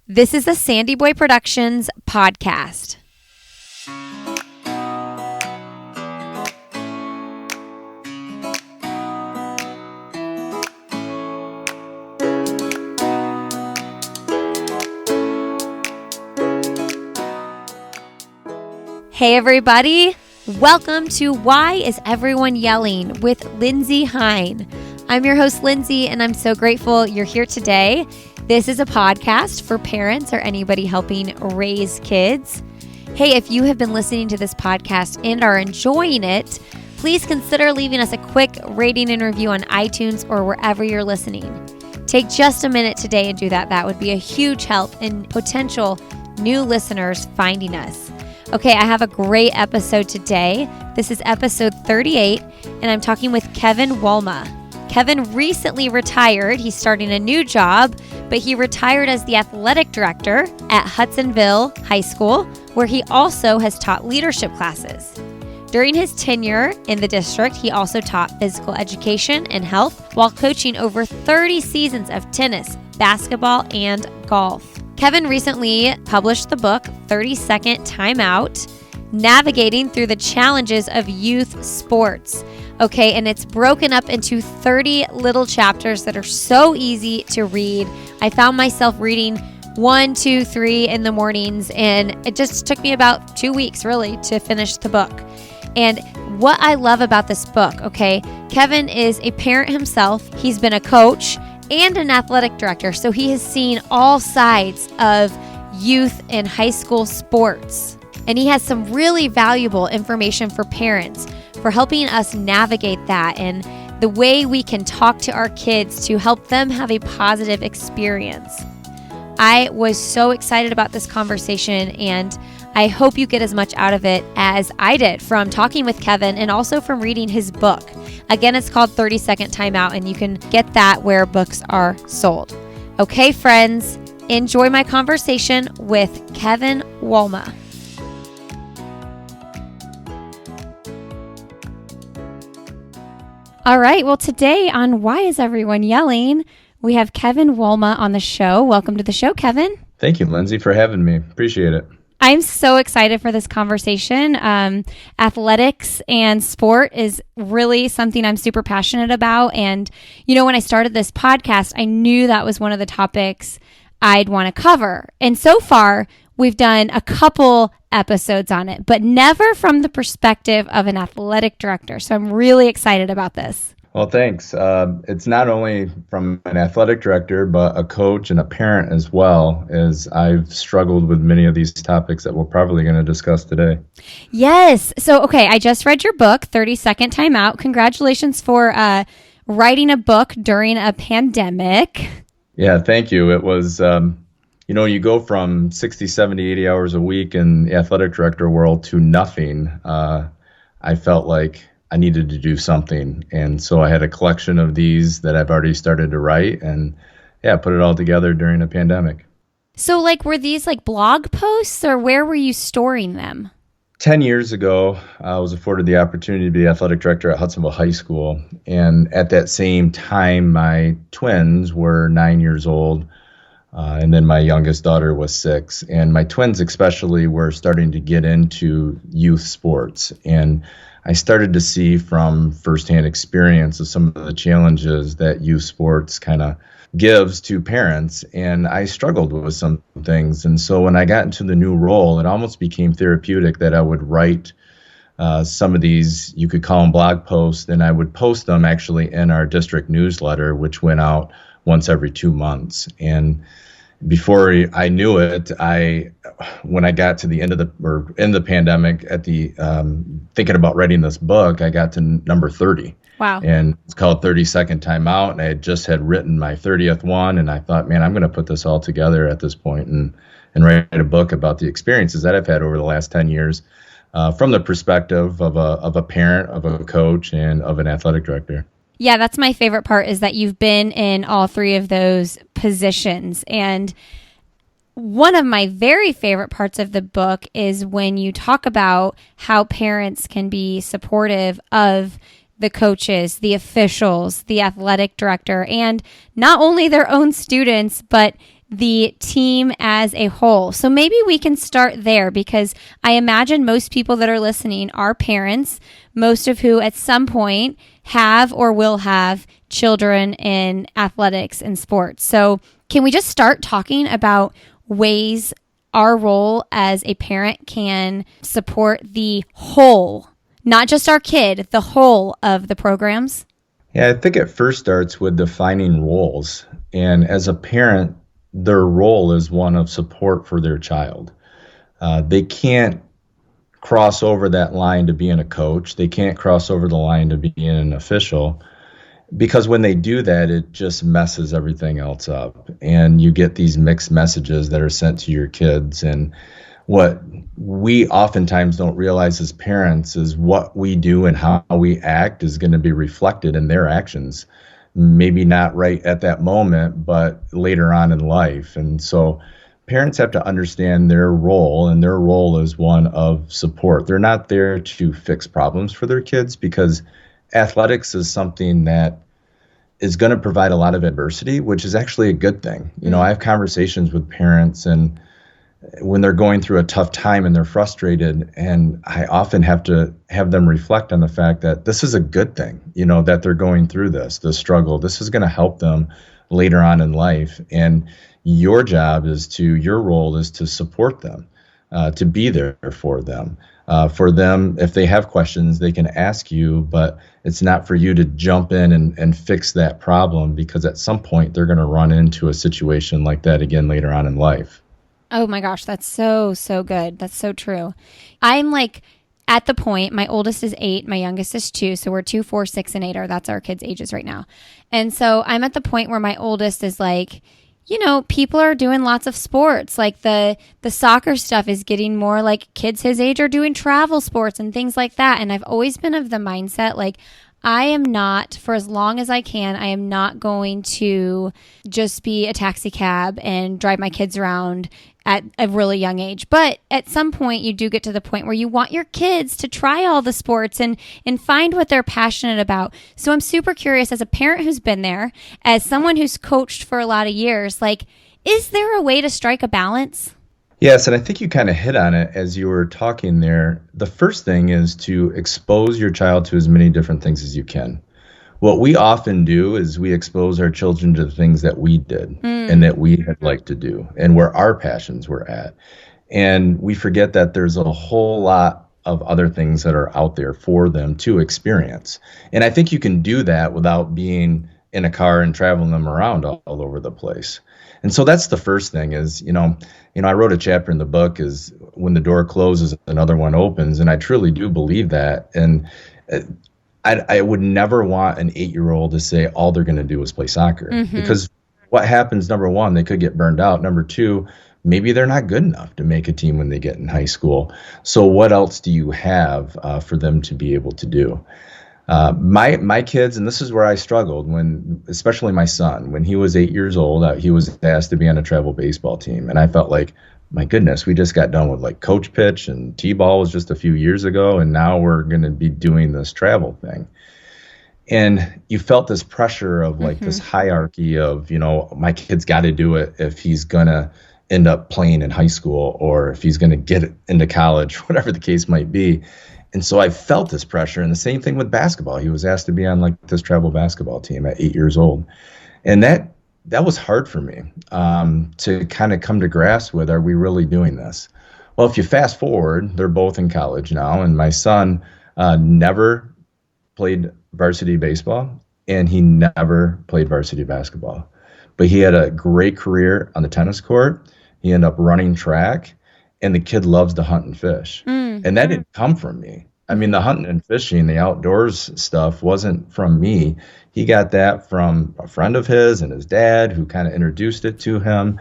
This is the Sandy Boy Productions podcast. Hey everybody, welcome to Why Is Everyone Yelling with Lindsay Hine. I'm your host Lindsay and I'm so grateful you're here today. This is a podcast for parents or anybody helping raise kids. Hey, if you have been listening to this podcast and are enjoying it, please consider leaving us a quick rating and review on iTunes or wherever you're listening. Take just a minute today and do that. That would be a huge help in potential new listeners finding us. Okay, I have a great episode today. This is episode 38, and I'm talking with Kevin Wolma. Kevin recently retired. He's starting a new job, but he retired as the athletic director at Hudsonville High School, where he also has taught leadership classes. During his tenure in the district, he also taught physical education and health while coaching over 30 seasons of tennis, basketball, and golf. Kevin recently published the book, 30-Second Timeout, Navigating Through the Challenges of Youth Sports. Okay, and it's broken up into 30 little chapters that are so easy to read. I found myself reading 1, 2, 3 in the mornings, and it just took me about 2 weeks, really, to finish the book. And what I love about this book, okay, Kevin is a parent himself. He's been a coach and an athletic director, so he has seen all sides of youth and high school sports. And he has some really valuable information for parents for helping us navigate that and the way we can talk to our kids to help them have a positive experience. I was so excited about this conversation, and I hope you get as much out of it as I did from talking with Kevin and also from reading his book. Again, it's called 30-Second Timeout, and you can get that where books are sold. Okay, friends, enjoy my conversation with Kevin Wolma. All right, well, today on Why Is Everyone Yelling, we have Kevin Wolma on the show. Welcome to the show, Kevin. Thank you, Lindsay, for having me. Appreciate it. I'm so excited for this conversation. Athletics and sport is really something I'm super passionate about. And, you know, when I started this podcast, I knew that was one of the topics I'd want to cover. And so far, we've done a couple episodes on it, but never from the perspective of an athletic director. So I'm really excited about this. Well, thanks. It's not only from an athletic director, but a coach and a parent as well, as I've struggled with many of these topics that we're probably going to discuss today. Yes. So, okay, I just read your book, 30-Second Timeout. Congratulations for writing a book during a pandemic. Yeah, thank you. It was, you go from 60, 70, 80 hours a week in the athletic director world to nothing. I felt like I needed to do something. And so I had a collection of these that I've already started to write and put it all together during a pandemic. So were these blog posts, or where were you storing them? 10 years ago, I was afforded the opportunity to be the athletic director at Hudsonville High School. And at that same time, my twins were 9 years old. And then my youngest daughter was 6. And my twins especially were starting to get into youth sports. And I started to see from firsthand experience of some of the challenges that youth sports kind of gives to parents. And I struggled with some things. And so when I got into the new role, it almost became therapeutic that I would write some of these, you could call them blog posts, and I would post them actually in our district newsletter, which went out once every 2 months. And before I knew it, when I got to the end of the pandemic, at the thinking about writing this book, I got to number 30. Wow! And it's called 30-Second Timeout, and I had written my 30th one, and I thought, man, I'm going to put this all together at this point and write a book about the experiences that I've had over the last 10 years, from the perspective of a parent, of a coach, and of an athletic director. Yeah, that's my favorite part, is that you've been in all three of those positions. And one of my very favorite parts of the book is when you talk about how parents can be supportive of the coaches, the officials, the athletic director, and not only their own students, but the team as a whole. So maybe we can start there, because I imagine most people that are listening are parents, most of who at some point have or will have children in athletics and sports. So can we just start talking about ways our role as a parent can support the whole, not just our kid, the whole of the programs? Yeah, I think it first starts with defining roles. And as a parent, their role is one of support for their child. They can't cross over that line to being a coach. They can't cross over the line to being an official, because when they do that, it just messes everything else up. And you get these mixed messages that are sent to your kids. And what we oftentimes don't realize as parents is what we do and how we act is going to be reflected in their actions. Maybe not right at that moment, but later on in life. And so parents have to understand their role, and their role is one of support. They're not there to fix problems for their kids, because athletics is something that is going to provide a lot of adversity, which is actually a good thing. You know, I have conversations with parents, and when they're going through a tough time and they're frustrated, and I often have to have them reflect on the fact that this is a good thing, you know, that they're going through this struggle. This is going to help them later on in life. And your role is to support them, to be there for them. For them, if they have questions, they can ask you, but it's not for you to jump in and fix that problem, because at some point they're going to run into a situation like that again later on in life. Oh my gosh, that's so good. That's so true. I'm like at the point, my oldest is 8, my youngest is 2. So we're 2, 4, 6, and 8 that's our kids' ages right now. And so I'm at the point where my oldest is like, you know, people are doing lots of sports. Like the soccer stuff is getting more like kids his age are doing travel sports and things like that. And I've always been of the mindset, like, I am not, for as long as I can, I am not going to just be a taxi cab and drive my kids around at a really young age. But at some point, you do get to the point where you want your kids to try all the sports and find what they're passionate about. So I'm super curious, as a parent who's been there, as someone who's coached for a lot of years, like, is there a way to strike a balance? Yes, and I think you kind of hit on it as you were talking there. The first thing is to expose your child to as many different things as you can. What we often do is we expose our children to the things that we did and that we had liked to do and where our passions were at. And we forget that there's a whole lot of other things that are out there for them to experience. And I think you can do that without being in a car and traveling them around all over the place. And so that's the first thing is, I wrote a chapter in the book is when the door closes, another one opens. And I truly do believe that. And I would never want an 8-year-old to say all they're going to do is play soccer, because what happens, number one, they could get burned out. Number two, maybe they're not good enough to make a team when they get in high school. So what else do you have for them to be able to do? My kids, and this is where I struggled especially my son, when he was 8 years old, he was asked to be on a travel baseball team. And I felt like, my goodness, we just got done with like coach pitch, and T-ball was just a few years ago. And now we're going to be doing this travel thing. And you felt this pressure of like this hierarchy of, my kid's got to do it if he's going to end up playing in high school, or if he's going to get into college, whatever the case might be. And so I felt this pressure. And the same thing with basketball. He was asked to be on like this travel basketball team at 8 years old. And that was hard for me to kind of come to grasp with, are we really doing this? Well, if you fast forward, they're both in college now. And my son never played varsity baseball, and he never played varsity basketball. But he had a great career on the tennis court. He ended up running track. And the kid loves to hunt and fish. And that didn't come from me. I mean, the hunting and fishing, the outdoors stuff wasn't from me. He got that from a friend of his and his dad, who kind of introduced it to him.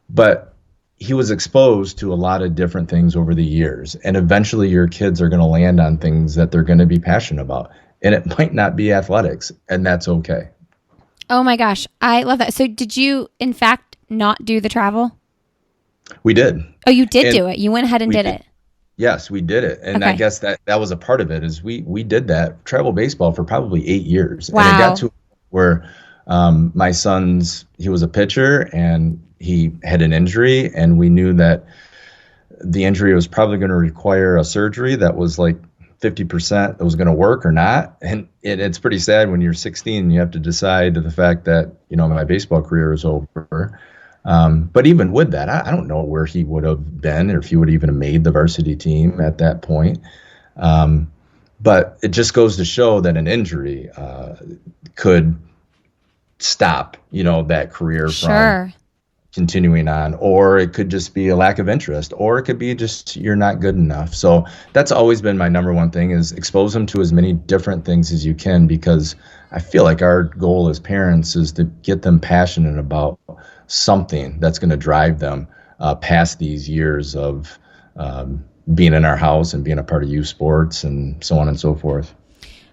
But he was exposed to a lot of different things over the years. And eventually your kids are going to land on things that they're going to be passionate about. And it might not be athletics, and that's okay. Oh my gosh, I love that. So did you, in fact, not do the travel? We did. Oh, you did do it. You went ahead and did it. Yes, we did it. And okay. I guess that was a part of it, is we did that travel baseball for probably 8 years. Wow. And it got to where my son's, he was a pitcher, and he had an injury, and we knew that the injury was probably going to require a surgery that was like 50% that was going to work or not. And it's pretty sad when you're 16 and you have to decide the fact that, my baseball career is over. But even with that, I don't know where he would have been or if he would even have made the varsity team at that point. But it just goes to show that an injury could stop, that career from continuing on, or it could just be a lack of interest, or it could be just you're not good enough. So that's always been my number one thing, is expose them to as many different things as you can, because I feel like our goal as parents is to get them passionate about something that's going to drive them past these years of being in our house and being a part of youth sports and so on and so forth.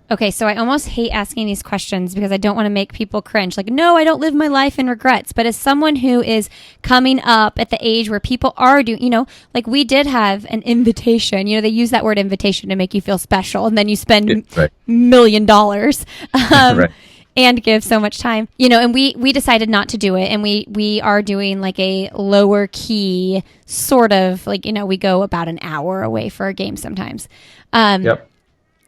Okay, so I almost hate asking these questions because I don't want to make people cringe. Like, no, I don't live my life in regrets. But as someone who is coming up at the age where people are doing, like we did have an invitation. They use that word invitation to make you feel special. And then you spend $1 million right. And give so much time. And we decided not to do it. And we are doing like a lower key sort of like, we go about an hour away for a game sometimes. Yep.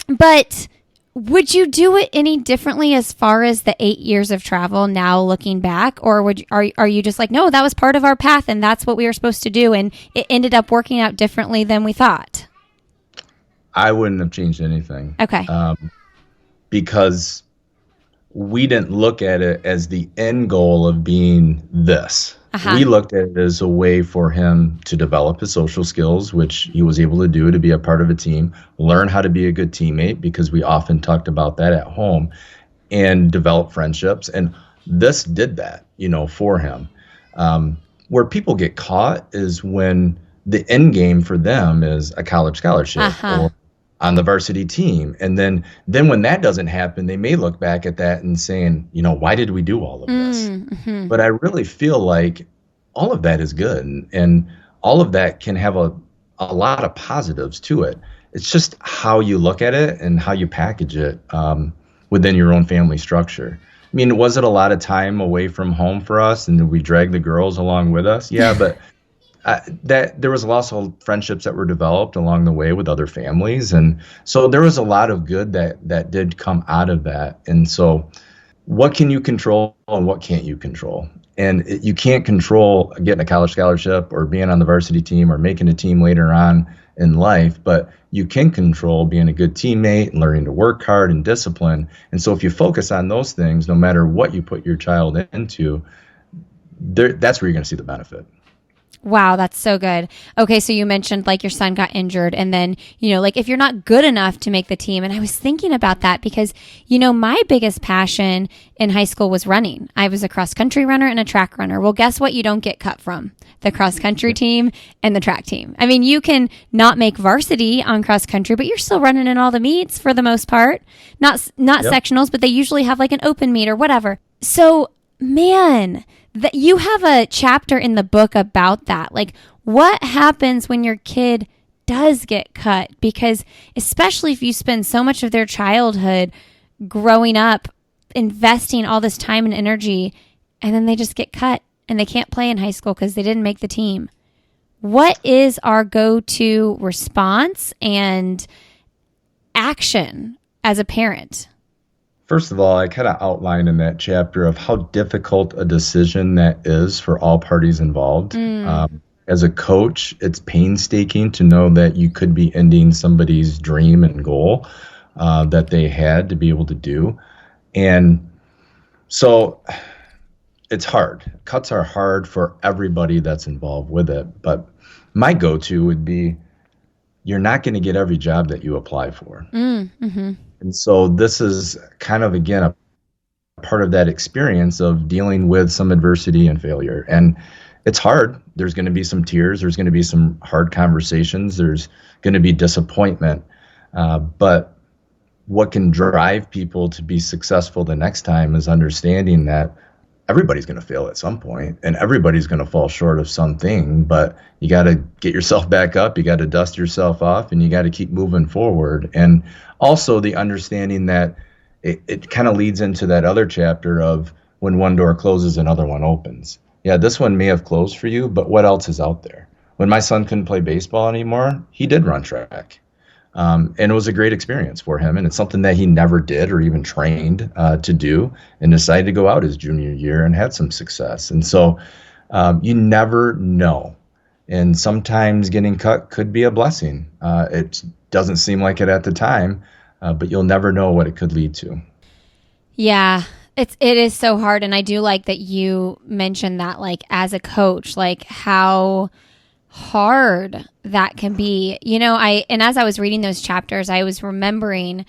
But would you do it any differently as far as the 8 years of travel now looking back? Or are you just like, no, that was part of our path and that's what we were supposed to do and it ended up working out differently than we thought? I wouldn't have changed anything. Okay. Because we didn't look at it as the end goal of being this. Uh-huh. We looked at it as a way for him to develop his social skills, which he was able to do, to be a part of a team, learn how to be a good teammate, because we often talked about that at home, and develop friendships. And this did that, for him. Where people get caught is when the end game for them is a college scholarship or on the varsity team. And then when that doesn't happen, they may look back at that and saying, why did we do all of this? Mm-hmm. But I really feel like all of that is good. And all of that can have a lot of positives to it. It's just how you look at it and how you package it within your own family structure. I mean, was it a lot of time away from home for us? And did we drag the girls along with us? Yeah, but that there was also friendships that were developed along the way with other families. And so there was a lot of good that did come out of that. And so what can you control and what can't you control? And you can't control getting a college scholarship or being on the varsity team or making a team later on in life, but you can control being a good teammate and learning to work hard and discipline. And so if you focus on those things, no matter what you put your child into, that's where you're going to see the benefit. Wow, that's so good. Okay, so you mentioned like your son got injured and then, like if you're not good enough to make the team. And I was thinking about that because, my biggest passion in high school was running. I was a cross country runner and a track runner. Well, guess what? You don't get cut from the cross country team and the track team. I mean, you can not make varsity on cross country, but you're still running in all the meets for the most part. Not sectionals, but they usually have like an open meet or whatever. So, man, that you have a chapter in the book about that. Like, what happens when your kid does get cut? Because especially if you spend so much of their childhood growing up, investing all this time and energy, and then they just get cut and they can't play in high school because they didn't make the team. What is our go-to response and action as a parent? First of all, I kind of outlined in that chapter of how difficult a decision that is for all parties involved. As a coach, it's painstaking to know that you could be ending somebody's dream and goal that they had to be able to do. And so it's hard. Cuts are hard for everybody that's involved with it. But my go-to would be, you're not going to get every job that you apply for. Mm-hmm. And so this is kind of, again, a part of that experience of dealing with some adversity and failure. And it's hard. There's going to be some tears. There's going to be some hard conversations. There's going to be disappointment. But what can drive people to be successful the next time is understanding that everybody's going to fail at some point and everybody's going to fall short of something, but you got to get yourself back up. You got to dust yourself off and you got to keep moving forward. And also the understanding that it kind of leads into that other chapter of when one door closes, another one opens. yeah, this one may have closed for you, but what else is out there? When my son couldn't play baseball anymore, he did run track. And it was a great experience for him. And it's something that he never did or even trained to do, and decided to go out his junior year and had some success. And so you never know. And sometimes getting cut could be a blessing. It doesn't seem like it at the time, but you'll never know what it could lead to. Yeah, it is so hard. And I do like that you mentioned that, like, as a coach, like how hard that can be. And as I was reading those chapters, I was remembering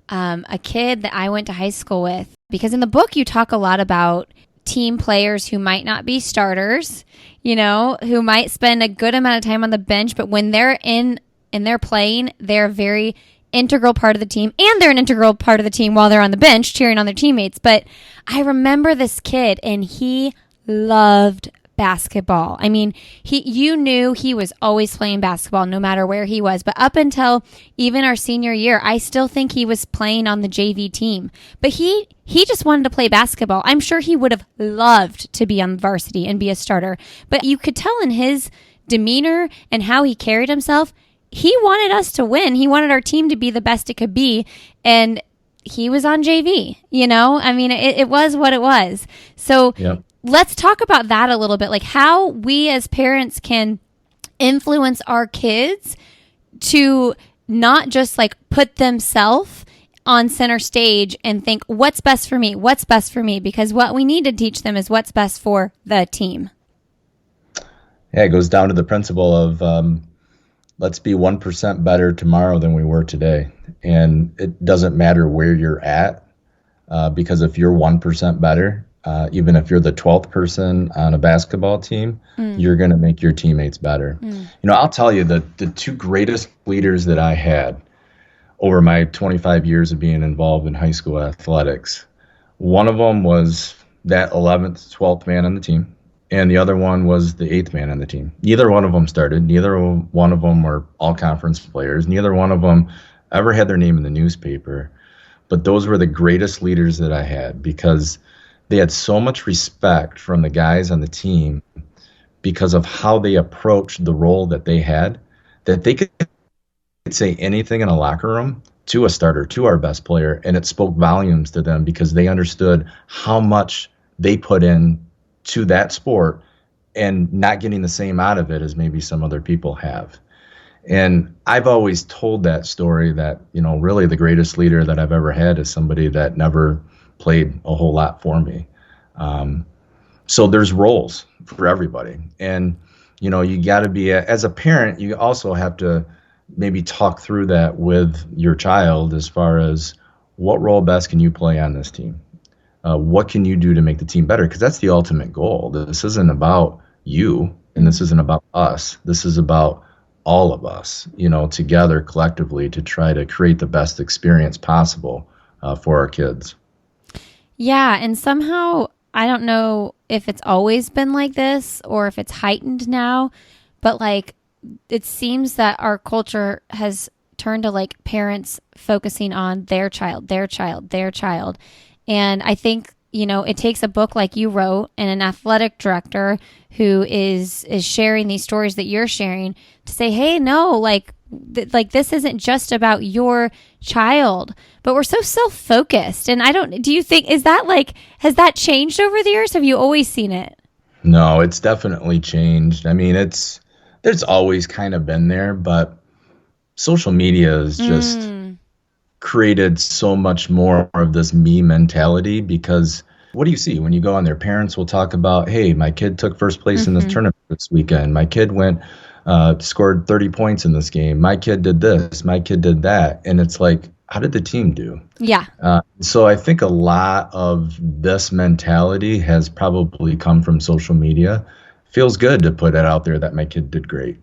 a kid that I went to high school with, because in the book you talk a lot about team players who might not be starters, who might spend a good amount of time on the bench, but when they're in and they're playing, they're a very integral part of the team, and they're an integral part of the team while they're on the bench cheering on their teammates. But I remember this kid, and he loved basketball. I mean, you knew he was always playing basketball no matter where he was. But up until even our senior year, I still think he was playing on the JV team. But he just wanted to play basketball. I'm sure he would have loved to be on varsity and be a starter. But you could tell in his demeanor and how he carried himself, he wanted us to win. He wanted our team to be the best it could be. And he was on JV, I mean, it was what it was. So yep. Let's talk about that a little bit, like how we as parents can influence our kids to not just like put themselves on center stage and think, what's best for me? What's best for me? Because what we need to teach them is what's best for the team. Yeah, it goes down to the principle of let's be 1% better tomorrow than we were today. And it doesn't matter where you're at, because if you're 1% better, even if you're the 12th person on a basketball team, you're going to make your teammates better. I'll tell you that the two greatest leaders that I had over my 25 years of being involved in high school athletics, one of them was that 11th, 12th man on the team, and the other one was the 8th man on the team. Neither one of them started. Neither one of them were all-conference players. Neither one of them ever had their name in the newspaper. But those were the greatest leaders that I had, because they had so much respect from the guys on the team because of how they approached the role that they had, that they could say anything in a locker room to a starter, to our best player, and it spoke volumes to them because they understood how much they put in to that sport and not getting the same out of it as maybe some other people have. And I've always told that story that, really the greatest leader that I've ever had is somebody that never played a whole lot for me. So there's roles for everybody. And, you got to be, as a parent, you also have to maybe talk through that with your child as far as what role best can you play on this team? What can you do to make the team better? Because that's the ultimate goal. This isn't about you, and this isn't about us. This is about all of us, together collectively to try to create the best experience possible for our kids. Yeah, and somehow, I don't know if it's always been like this or if it's heightened now, but like it seems that our culture has turned to like parents focusing on their child. And I think, it takes a book like you wrote and an athletic director who is sharing these stories that you're sharing to say, hey, no, like this isn't just about your child, but we're so self-focused. And do you think, has that changed over the years? Have you always seen it? No, it's definitely changed. I mean, there's always kind of been there, but social media has just created so much more of this me mentality, because what do you see when you go on there? Parents will talk about, hey, my kid took first place in this tournament this weekend. My kid scored 30 points in this game. My kid did this. My kid did that. And it's like, how did the team do? Yeah. So I think a lot of this mentality has probably come from social media. Feels good to put it out there that my kid did great,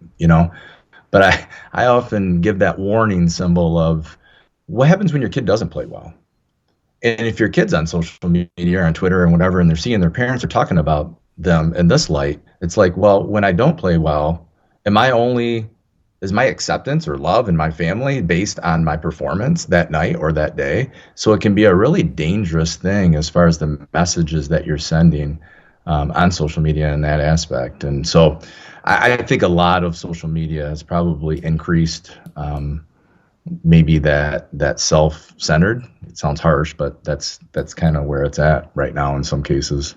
But I often give that warning symbol of what happens when your kid doesn't play well. And if your kid's on social media or on Twitter and whatever, and they're seeing their parents are talking about them in this light, it's like, well, when I don't play well, is my acceptance or love in my family based on my performance that night or that day? So it can be a really dangerous thing as far as the messages that you're sending. on social media in that aspect. And so I think a lot of social media has probably increased maybe that self-centered. It sounds harsh, but that's kind of where it's at right now in some cases.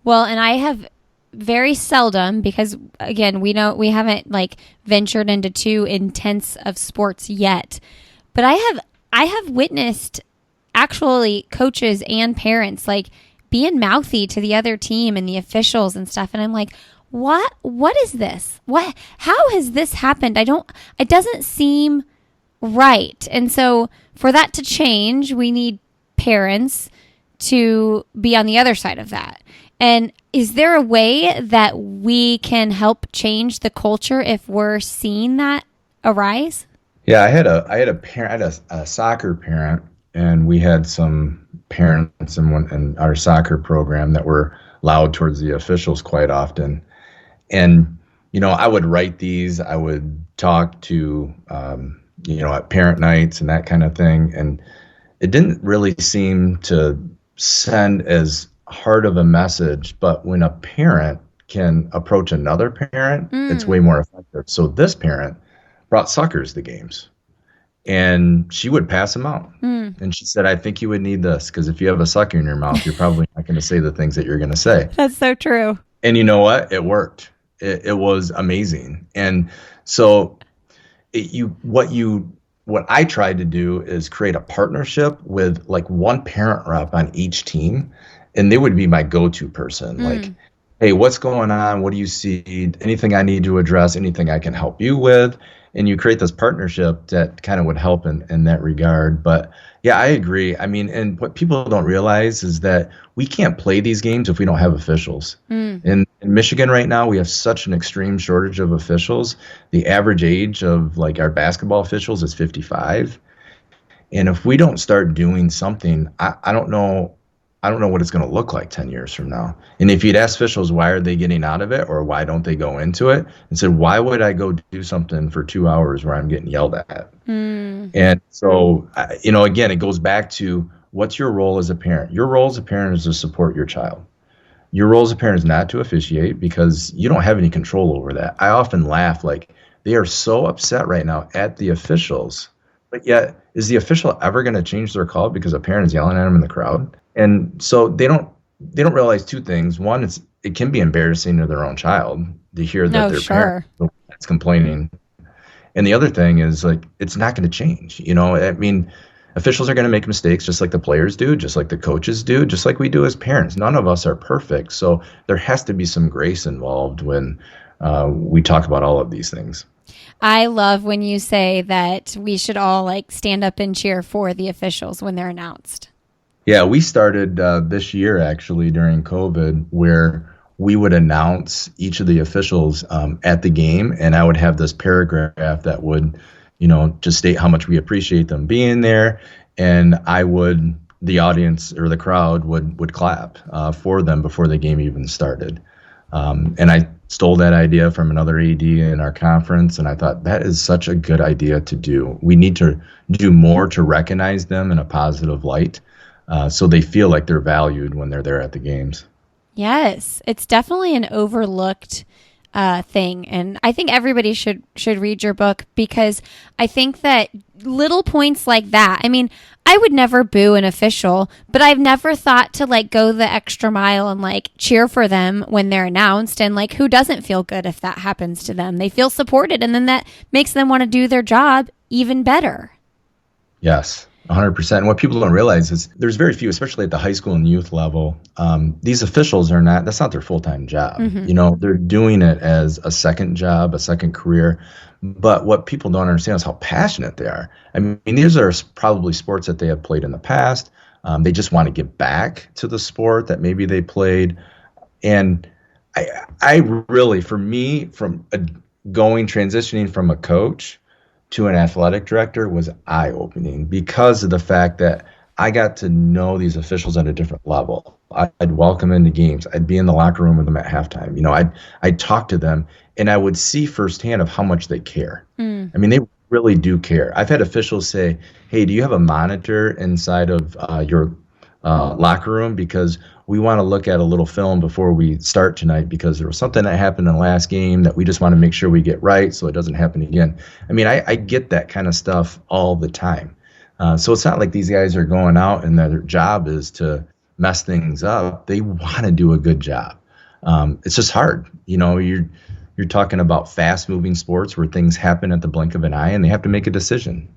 Well, and I have very seldom, because again, we haven't like ventured into too intense of sports yet, but I have witnessed actually coaches and parents like being mouthy to the other team and the officials and stuff, and I'm like, what is this? How has this happened? It doesn't seem right. And so for that to change, we need parents to be on the other side of that. And is there a way that we can help change the culture if we're seeing that arise? Yeah, I had a parent, a soccer parent, and we had some parents in our soccer program that were loud towards the officials quite often. And, I would write these, I would talk to, at parent nights and that kind of thing. And it didn't really seem to send as hard of a message, but when a parent can approach another parent, it's way more effective. So this parent brought suckers to games, and she would pass them out. And she said, I think you would need this, because if you have a sucker in your mouth, you're probably not going to say the things that you're going to say. That's so true. And you know what? It worked. It was amazing. And so what I tried to do is create a partnership with like one parent rep on each team, and they would be my go-to person. Like, hey, what's going on? What do you see? Anything I need to address? Anything I can help you with? And you create this partnership that kind of would help in that regard. But yeah, I agree. I mean, and what people don't realize is that we can't play these games if we don't have officials. In Michigan right now, we have such an extreme shortage of officials. The average age of like our basketball officials is 55. And if we don't start doing something, I don't know what it's going to look like 10 years from now. And if you'd ask officials, why are they getting out of it, or why don't they go into it, and said, why would I go do something for 2 hours where I'm getting yelled at? And so, again, it goes back to, what's your role as a parent? Your role as a parent is to support your child. Your role as a parent is not to officiate, because you don't have any control over that. I often laugh, like, they are so upset right now at the officials, but yet, is the official ever going to change their call because a parent is yelling at them in the crowd? And so they don't realize two things. One, it can be embarrassing to their own child to hear that their parent is complaining. And the other thing is, like, it's not going to change. I mean, officials are going to make mistakes just like the players do, just like the coaches do, just like we do as parents. None of us are perfect. So there has to be some grace involved when we talk about all of these things. I love when you say that we should all like stand up and cheer for the officials when they're announced. Yeah, we started this year actually during COVID, where we would announce each of the officials at the game, and I would have this paragraph that would, just state how much we appreciate them being there, and the audience or the crowd would clap for them before the game even started. And I stole that idea from another AD in our conference, and I thought that is such a good idea to do. We need to do more to recognize them in a positive light, so they feel like they're valued when they're there at the games. Yes, it's definitely an overlooked thing, and I think everybody should read your book, because I think that little points like that, I mean, I would never boo an official, but I've never thought to like go the extra mile and like cheer for them when they're announced. And like, who doesn't feel good if that happens to them? They feel supported, and then that makes them want to do their job even better. Yes, 100%. And what people don't realize is there's very few, especially at the high school and youth level, these officials that's not their full-time job. They're doing it as a second job, a second career. But what people don't understand is how passionate they are. I mean, these are probably sports that they have played in the past. They just want to get back to the sport that maybe they played. And I really, for me, transitioning from a coach to an athletic director was eye-opening, because of the fact that I got to know these officials at a different level. I'd welcome into games. I'd be in the locker room with them at halftime. I'd talk to them, and I would see firsthand of how much they care. I mean, they really do care. I've had officials say, hey, do you have a monitor inside of your locker room? Because we want to look at a little film before we start tonight because there was something that happened in the last game that we just want to make sure we get right so it doesn't happen again. I mean, I get that kind of stuff all the time. So it's not like these guys are going out and their job is to mess things up. They want to do a good job. It's just hard. You're talking about fast-moving sports where things happen at the blink of an eye, and they have to make a decision.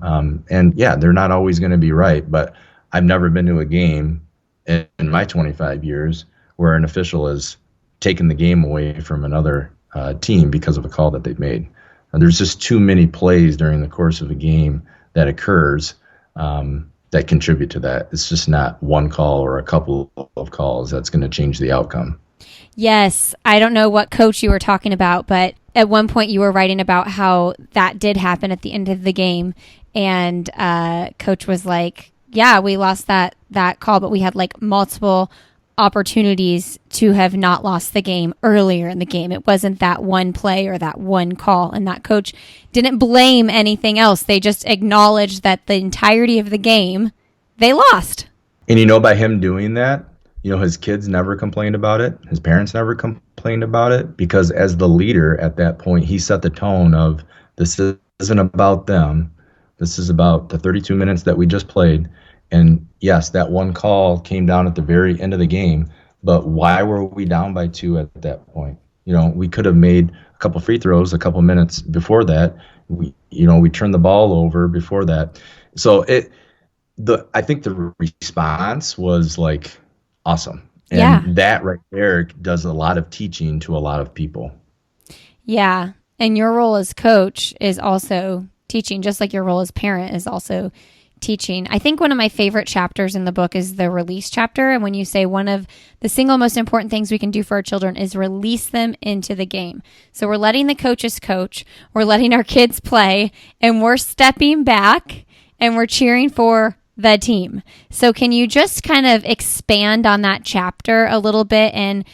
And yeah, they're not always going to be right, but I've never been to a game in my 25 years where an official has taken the game away from another team because of a call that they've made. There's just too many plays during the course of a game that occurs that contribute to that. It's just not one call or a couple of calls that's going to change the outcome. Yes. I don't know what coach you were talking about, but at one point you were writing about how that did happen at the end of the game. And coach was like, yeah, we lost that call, but we had like multiple opportunities to have not lost the game earlier in the game. It wasn't that one play or that one call. And that coach didn't blame anything else. They just acknowledged that the entirety of the game, they lost. And by him doing that, his kids never complained about it. His parents never complained about it because as the leader at that point, he set the tone of this isn't about them. This is about the 32 minutes that we just played. And yes, that one call came down at the very end of the game, but why were we down by 2 at that point? We could have made a couple free throws a couple minutes before that. We turned the ball over before that. So I think the response was like awesome. And that right there does a lot of teaching to a lot of people. Yeah. And your role as coach is also teaching, just like your role as parent is also teaching. I think one of my favorite chapters in the book is the release chapter. And when you say one of the single most important things we can do for our children is release them into the game. So we're letting the coaches coach, we're letting our kids play, and we're stepping back and we're cheering for the team. So can you just kind of expand on that chapter a little bit and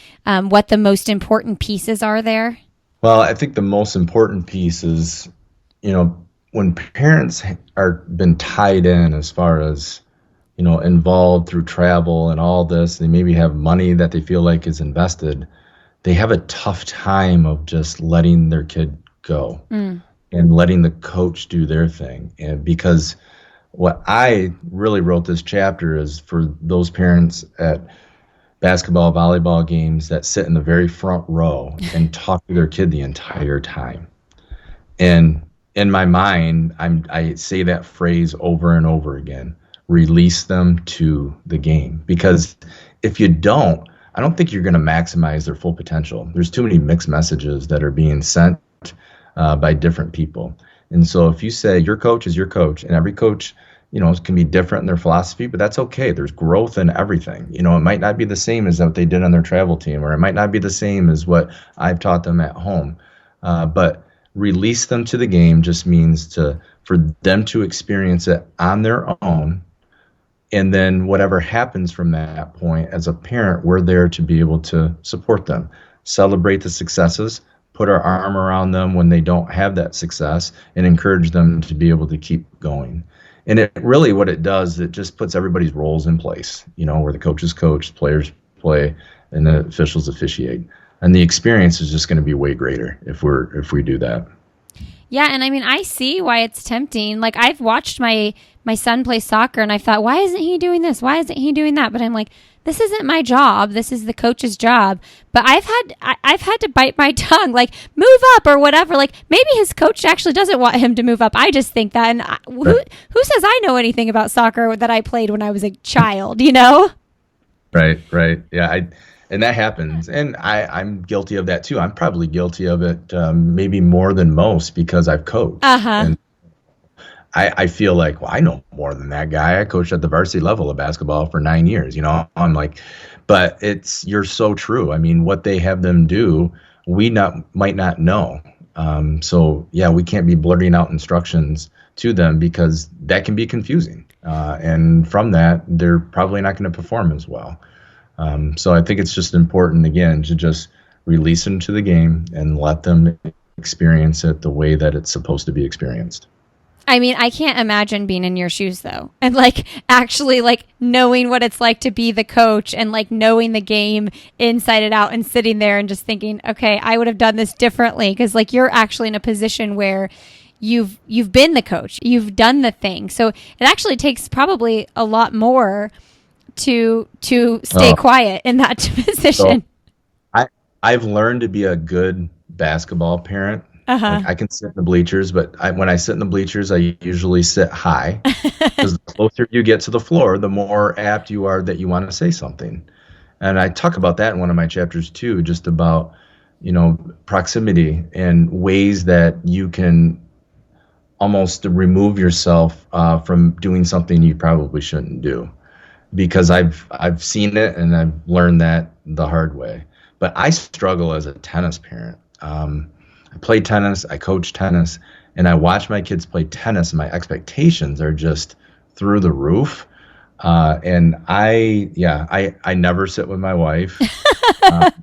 what the most important pieces are there? Well, I think the most important piece is, when parents are been tied in as far as, involved through travel and all this, they maybe have money that they feel like is invested. They have a tough time of just letting their kid go and letting the coach do their thing. And because what I really wrote this chapter is for those parents at basketball, volleyball games that sit in the very front row and talk to their kid the entire time. And in my mind, I say that phrase over and over again, release them to the game. Because if you don't, I don't think you're going to maximize their full potential. There's too many mixed messages that are being sent by different people. And so if you say your coach is your coach, and every coach, can be different in their philosophy, but that's okay. There's growth in everything. It might not be the same as what they did on their travel team, or it might not be the same as what I've taught them at home. But release them to the game just means for them to experience it on their own. And then whatever happens from that point, as a parent, we're there to be able to support them, celebrate the successes, put our arm around them when they don't have that success, and encourage them to be able to keep going. And it really, what it does, it just puts everybody's roles in place, where the coaches coach, the players play, and the officials officiate. And the experience is just going to be way greater if we do that. Yeah, and I mean, I see why it's tempting. Like, I've watched my son play soccer, and I thought, why isn't he doing this? Why isn't he doing that? But I'm like, this isn't my job. This is the coach's job. But I've had to bite my tongue, like, move up or whatever. Like, maybe his coach actually doesn't want him to move up. I just think that. And who says I know anything about soccer that I played when I was a child, Right. Yeah, and that happens. And I'm guilty of that too. I'm probably guilty of it maybe more than most because I've coached. And I feel like, well, I know more than that guy. I coached at the varsity level of basketball for 9 years, I'm like, but you're so true. I mean, what they have them do, we might not know. So yeah, we can't be blurting out instructions to them because that can be confusing. And from that, they're probably not going to perform as well. So I think it's just important, again, to just release them to the game and let them experience it the way that it's supposed to be experienced. I mean, I can't imagine being in your shoes though. And like actually like knowing what it's like to be the coach and like knowing the game inside and out and sitting there and just thinking, okay, I would have done this differently. Cause like you're actually in a position where you've been the coach, you've done the thing. So it actually takes probably a lot more to stay quiet in that position. So I've learned to be a good basketball parent. Like I can sit in the bleachers, but when I sit in the bleachers, I usually sit high because the closer you get to the floor, the more apt you are that you want to say something. And I talk about that in one of my chapters too, just about, proximity and ways that you can almost remove yourself from doing something you probably shouldn't do. Because I've seen it and I've learned that the hard way. But I struggle as a tennis parent. I play tennis, I coach tennis, and I watch my kids play tennis, and my expectations are just through the roof. And I never sit with my wife. I'm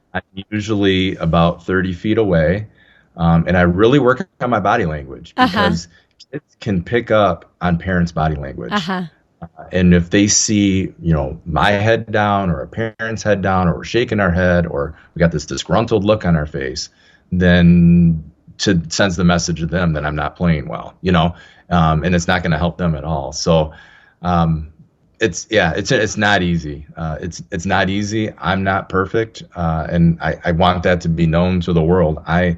usually about 30 feet away, and I really work on my body language because kids can pick up on parents' body language. And if they see, my head down or a parent's head down, or we're shaking our head, or we got this disgruntled look on our face, then sends the message to them that I'm not playing well, and it's not going to help them at all. So it's not easy. It's not easy. I'm not perfect, and I want that to be known to the world. I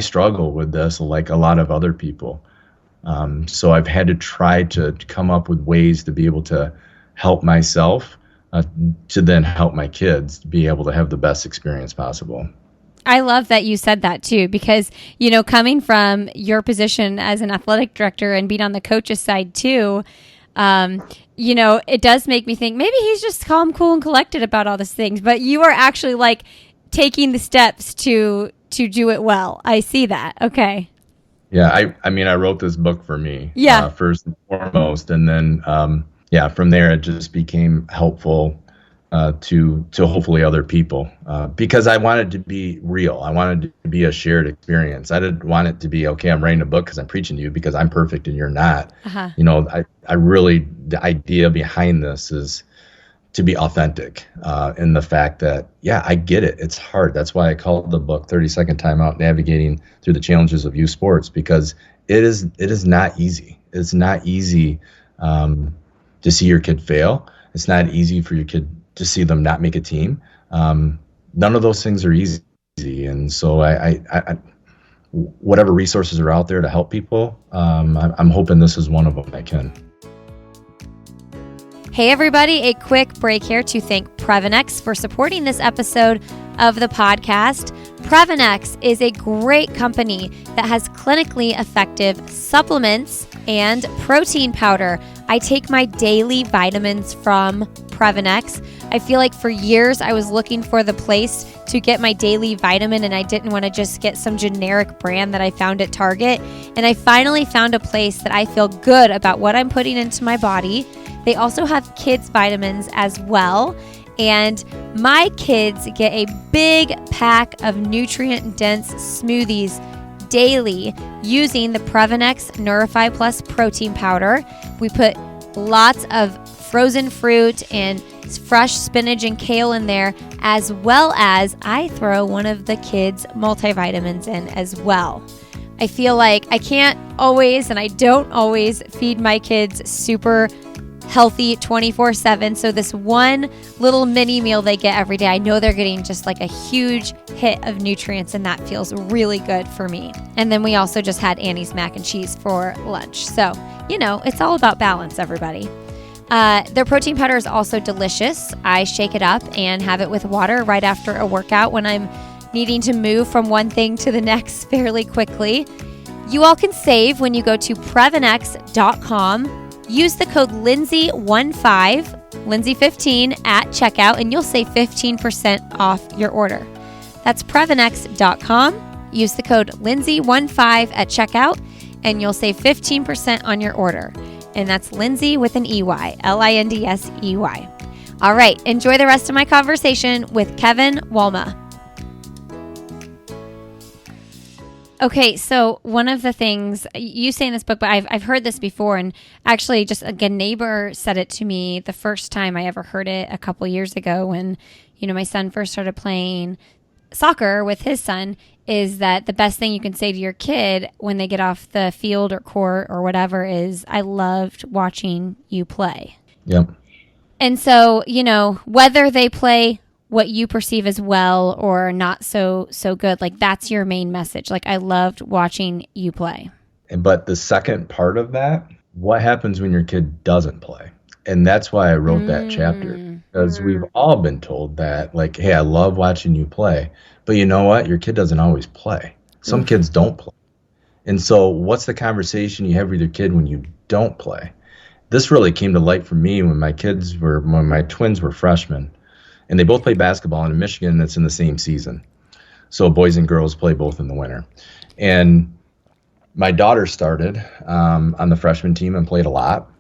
struggle with this like a lot of other people. So I've had to try to come up with ways to be able to help myself, to then help my kids be able to have the best experience possible. I love that you said that too, because, coming from your position as an athletic director and being on the coach's side too, it does make me think maybe he's just calm, cool, and collected about all these things, but you are actually like taking the steps to do it well. I see that. Okay. Yeah, I wrote this book for me, first and foremost, and then from there it just became helpful to hopefully other people, because I wanted to be real. I wanted it to be a shared experience. I didn't want it to be, okay, I'm writing a book because I'm preaching to you because I'm perfect and you're not. I really, the idea behind this is to be authentic, in the fact that, I get it. It's hard. That's why I called the book 30-Second Timeout: Navigating Through the Challenges of Youth Sports, because it is not easy. It's not easy to see your kid fail. It's not easy for your kid to see them not make a team. None of those things are easy. And so I whatever resources are out there to help people, I'm hoping this is one of them I can. Hey everybody, a quick break here to thank Previnex for supporting this episode of the podcast. Previnex is a great company that has clinically effective supplements and protein powder. I take my daily vitamins from Previnex. I feel like for years I was looking for the place to get my daily vitamin, and I didn't want to just get some generic brand that I found at Target. And I finally found a place that I feel good about what I'm putting into my body. They also have kids vitamins as well. And my kids get a big pack of nutrient-dense smoothies daily using the Previnex Neurify Plus protein powder. We put lots of frozen fruit and fresh spinach and kale in there, as well as I throw one of the kids' multivitamins in as well. I feel like I can't always, and I don't always, feed my kids super healthy 24/7. So this one little mini meal they get every day, I know they're getting just like a huge hit of nutrients, and that feels really good for me. And then we also just had Annie's mac and cheese for lunch. So, it's all about balance, everybody. Their protein powder is also delicious. I shake it up and have it with water right after a workout when I'm needing to move from one thing to the next fairly quickly. You all can save when you go to Previnex.com. Use the code Lindsay15, Lindsay15 at checkout, and you'll save 15% off your order. That's Previnex.com. Use the code Lindsay15 at checkout, and you'll save 15% on your order. And that's Lindsay with an EY, Lindsey. All right, enjoy the rest of my conversation with Kevin Walma. Okay, so one of the things you say in this book, but I've heard this before, and actually just a neighbor said it to me the first time I ever heard it a couple years ago when, my son first started playing soccer with his son, is that the best thing you can say to your kid when they get off the field or court or whatever is, I loved watching you play. Yep. And so, whether they play what you perceive as well or not so good, like that's your main message. Like, I loved watching you play. But the second part of that, what happens when your kid doesn't play? And that's why I wrote that chapter, because we've all been told that, like, hey, I love watching you play, but you know what? Your kid doesn't always play. Some kids don't play. And so what's the conversation you have with your kid when you don't play? This really came to light for me when my twins were freshmen. And they both play basketball, and in Michigan, that's in the same season. So boys and girls play both in the winter. And my daughter started on the freshman team and played a lot.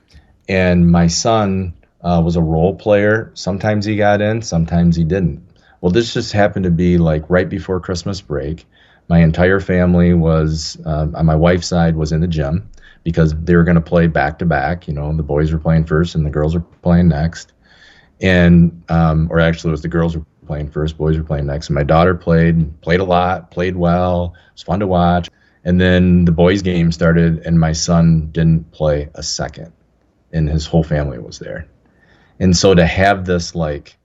And my son was a role player. Sometimes he got in, sometimes he didn't. Well, this just happened to be like right before Christmas break. My entire family was, on my wife's side, was in the gym because they were going to play back-to-back. The boys were playing first and the girls were playing next. And, or actually it was the girls were playing first, boys were playing next. And my daughter played a lot, played well. It was fun to watch. And then the boys game started and my son didn't play a second and his whole family was there. And so to have this, like,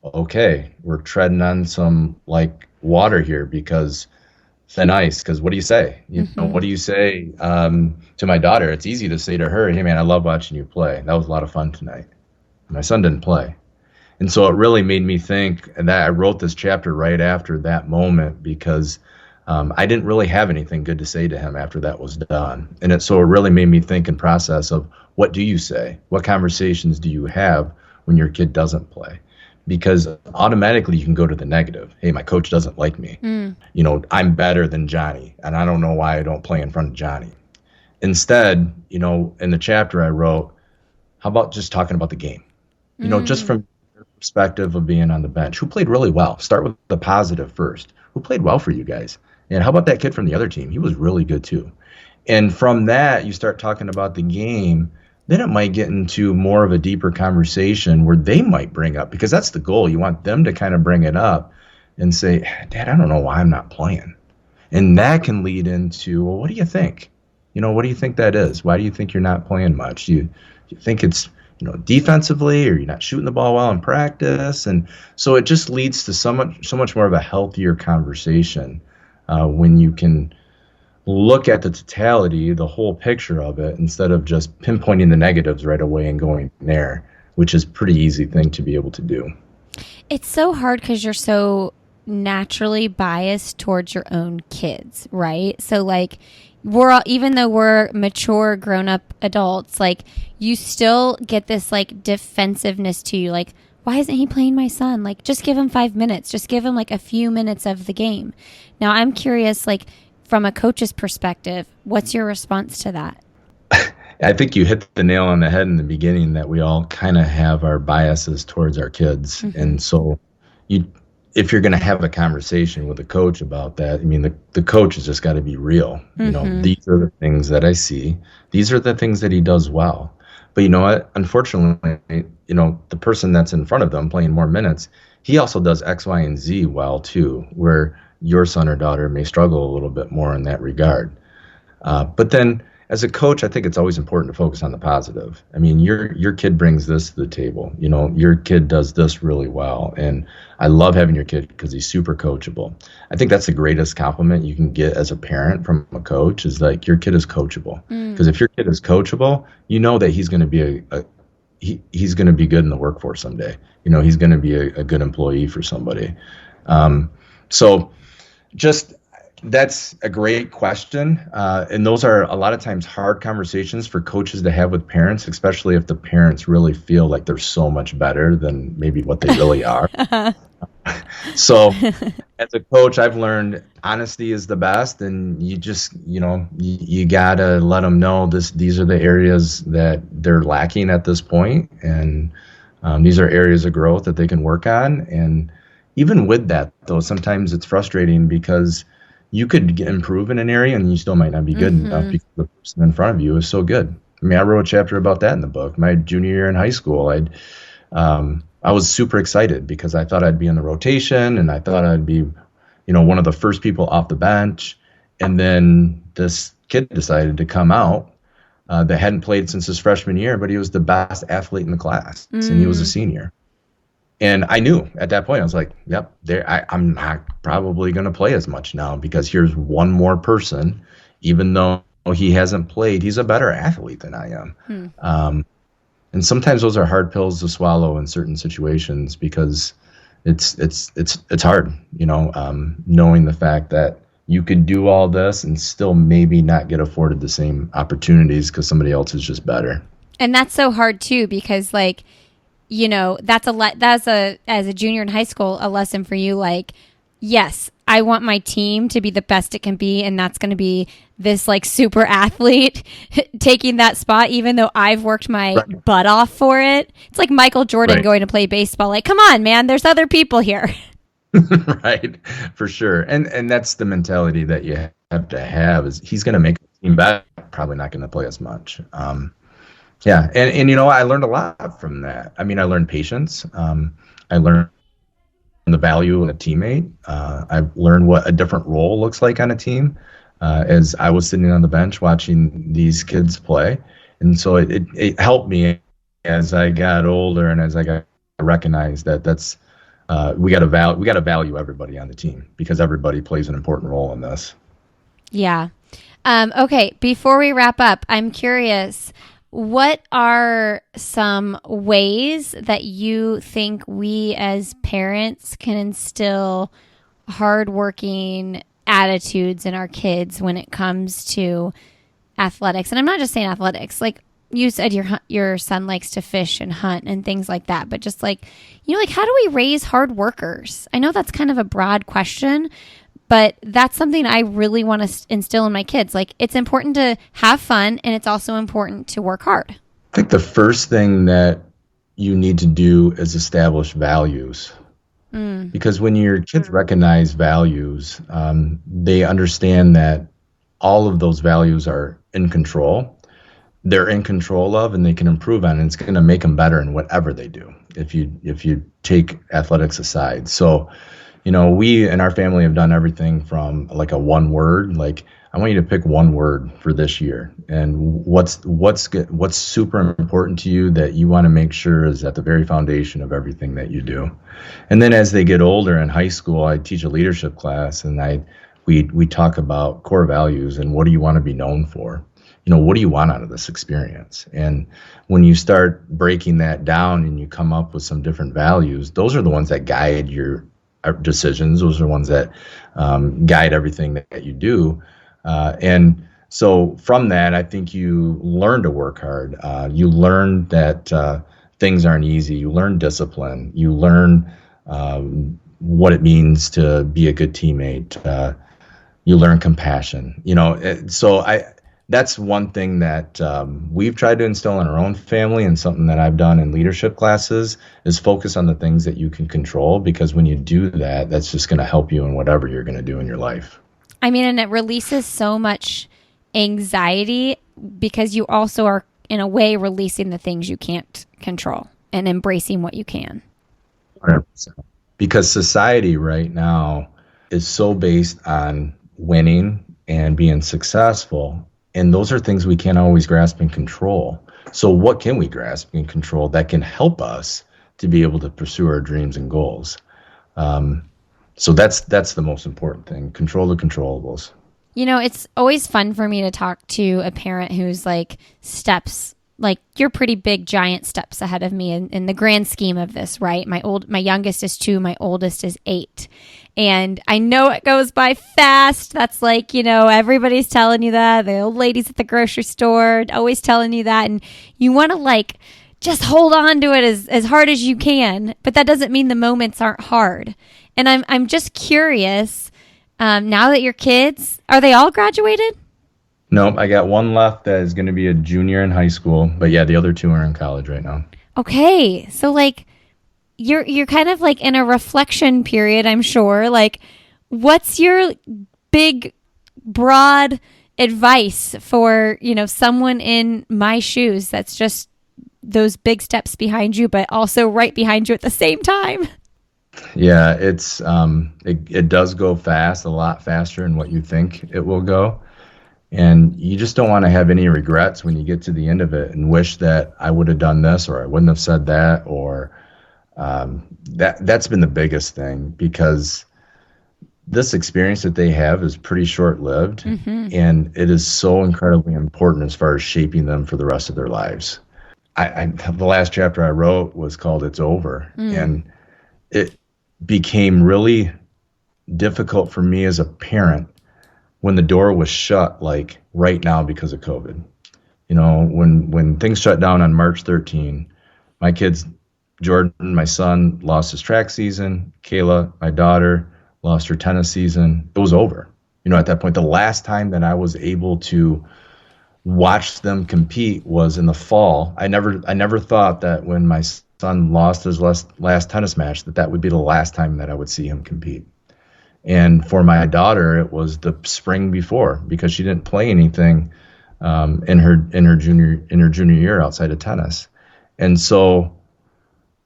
okay, we're treading on some like water here because thin ice, because what do you say? What do you say to my daughter? It's easy to say to her, hey man, I love watching you play. That was a lot of fun tonight. My son didn't play. And so it really made me think, and that I wrote this chapter right after that moment because I didn't really have anything good to say to him after that was done. And so it really made me think and process of what do you say? What conversations do you have when your kid doesn't play? Because automatically you can go to the negative. Hey, my coach doesn't like me. I'm better than Johnny, and I don't know why I don't play in front of Johnny. Instead, in the chapter I wrote, how about just talking about the game? Just from your perspective of being on the bench, who played really well? Start with the positive first. Who played well for you guys? And how about that kid from the other team? He was really good too. And from that, you start talking about the game. Then it might get into more of a deeper conversation where they might bring up, because that's the goal. You want them to kind of bring it up and say, Dad, I don't know why I'm not playing. And that can lead into, well, what do you think? What do you think that is? Why do you think you're not playing much? You think it's defensively, or you're not shooting the ball well in practice? And so it just leads to so much more of a healthier conversation when you can look at the totality, the whole picture of it, instead of just pinpointing the negatives right away and going there, which is a pretty easy thing to be able to do. It's so hard because you're so naturally biased towards your own kids, right? So like, even though we're mature, grown-up adults, like, you still get this like defensiveness to you, like, why isn't he playing my son? Like, just give him 5 minutes, just give him like a few minutes of the game. Now I'm curious, like, from a coach's perspective, what's your response to that? I think you hit the nail on the head in the beginning, that we all kind of have our biases towards our kids. And so if you're going to have a conversation with a coach about that, I mean, the coach has just got to be real. These are the things that I see. These are the things that he does well. But you know what? Unfortunately, the person that's in front of them playing more minutes, he also does X, Y, and Z well too, where your son or daughter may struggle a little bit more in that regard. But then as a coach, I think it's always important to focus on the positive. I mean, your kid brings this to the table. Your kid does this really well. And I love having your kid because he's super coachable. I think that's the greatest compliment you can get as a parent from a coach, is like, your kid is coachable. Because if your kid is coachable, you know that he's going to be he's going to be good in the workforce someday. He's going to be a good employee for somebody. So just, that's a great question. And those are a lot of times hard conversations for coaches to have with parents, especially if the parents really feel like they're so much better than maybe what they really are. So as a coach, I've learned honesty is the best, and you just, you gotta let them know these are the areas that they're lacking at this point, and these are areas of growth that they can work on. And even with that, though, sometimes it's frustrating because you could improve in an area and you still might not be good enough because the person in front of you is so good. I mean, I wrote a chapter about that in the book. My junior year in high school, I was super excited because I thought I'd be in the rotation and I thought I'd be, one of the first people off the bench. And then this kid decided to come out that hadn't played since his freshman year, but he was the best athlete in the class, and he was a senior. And I knew at that point, I was like, yep, I'm not probably going to play as much now because here's one more person, even though he hasn't played, he's a better athlete than I am. And sometimes those are hard pills to swallow in certain situations because it's hard, knowing the fact that you could do all this and still maybe not get afforded the same opportunities because somebody else is just better. And that's so hard too, because that's as a junior in high school, a lesson for you. Like, yes, I want my team to be the best it can be. And that's going to be this super athlete taking that spot, even though I've worked my butt off for it. It's like Michael Jordan going to play baseball. Like, come on, man, there's other people here. Right, for sure. And that's the mentality that you have to have is he's going to make the team better, probably not going to play as much. Yeah. And I learned a lot from that. I mean, I learned patience. I learned the value of a teammate. I learned what a different role looks like on a team as I was sitting on the bench watching these kids play. And so it helped me as I got older and as I got recognized that that's we got to value everybody on the team because everybody plays an important role in this. Yeah. Okay. Before we wrap up, I'm curious, what are some ways that you think we as parents can instill hardworking attitudes in our kids when it comes to athletics? And I'm not just saying athletics, like you said, your son likes to fish and hunt and things like that, but just how do we raise hard workers? I know that's kind of a broad question, but that's something I really want to instill in my kids. Like, it's important to have fun, and it's also important to work hard. I think the first thing that you need to do is establish values. Because when your kids recognize values, they understand that all of those values are in control. They're in control of, and they can improve on, and it's going to make them better in whatever they do if you take athletics aside. So, we in our family have done everything from like a one word, like I want you to pick one word for this year, and what's super important to you that you want to make sure is at the very foundation of everything that you do. And then as they get older in high school, I teach a leadership class, and we talk about core values and what do you want to be known for. What do you want out of this experience? And when you start breaking that down and you come up with some different values, those are the ones that guide your decisions. Those are ones that guide everything that you do. And so from that, I think you learn to work hard. You learn that things aren't easy. You learn discipline. You learn what it means to be a good teammate. You learn compassion. That's one thing that we've tried to instill in our own family, and something that I've done in leadership classes is focus on the things that you can control, because when you do that, that's just going to help you in whatever you're going to do in your life. I mean, and it releases so much anxiety because you also are, in a way, releasing the things you can't control and embracing what you can. 100%. Because society right now is so based on winning and being successful. And those are things we can't always grasp and control. So what can we grasp and control that can help us to be able to pursue our dreams and goals? So that's the most important thing. Control the controllables. It's always fun for me to talk to a parent who's steps, you're pretty big, giant steps ahead of me in the grand scheme of this, right? My youngest is 2, my oldest is 8. And I know it goes by fast. That's everybody's telling you that. The old ladies at the grocery store always telling you that. And you want to just hold on to it as hard as you can. But that doesn't mean the moments aren't hard. And I'm just curious, now that your kids, are they all graduated? Nope, I got one left that is going to be a junior in high school. But yeah, the other 2 are in college right now. Okay. So you're kind of in a reflection period, I'm sure. What's your big, broad advice for, someone in my shoes that's just those big steps behind you, but also right behind you at the same time? Yeah, it does go fast, a lot faster than what you think it will go. And you just don't want to have any regrets when you get to the end of it and wish that I would have done this or I wouldn't have said that, or that's been the biggest thing, because this experience that they have is pretty short-lived, and it is so incredibly important as far as shaping them for the rest of their lives. The last chapter I wrote was called "It's Over," and it became really difficult for me as a parent when the door was shut, like right now because of COVID. When things shut down on March 13, my kids, Jordan, my son, lost his track season. Kayla, my daughter, lost her tennis season. It was over. At that point, the last time that I was able to watch them compete was in the fall. I never thought that when my son lost his last tennis match, that would be the last time that I would see him compete. And for my daughter, it was the spring before, because she didn't play anything in her junior year outside of tennis. And so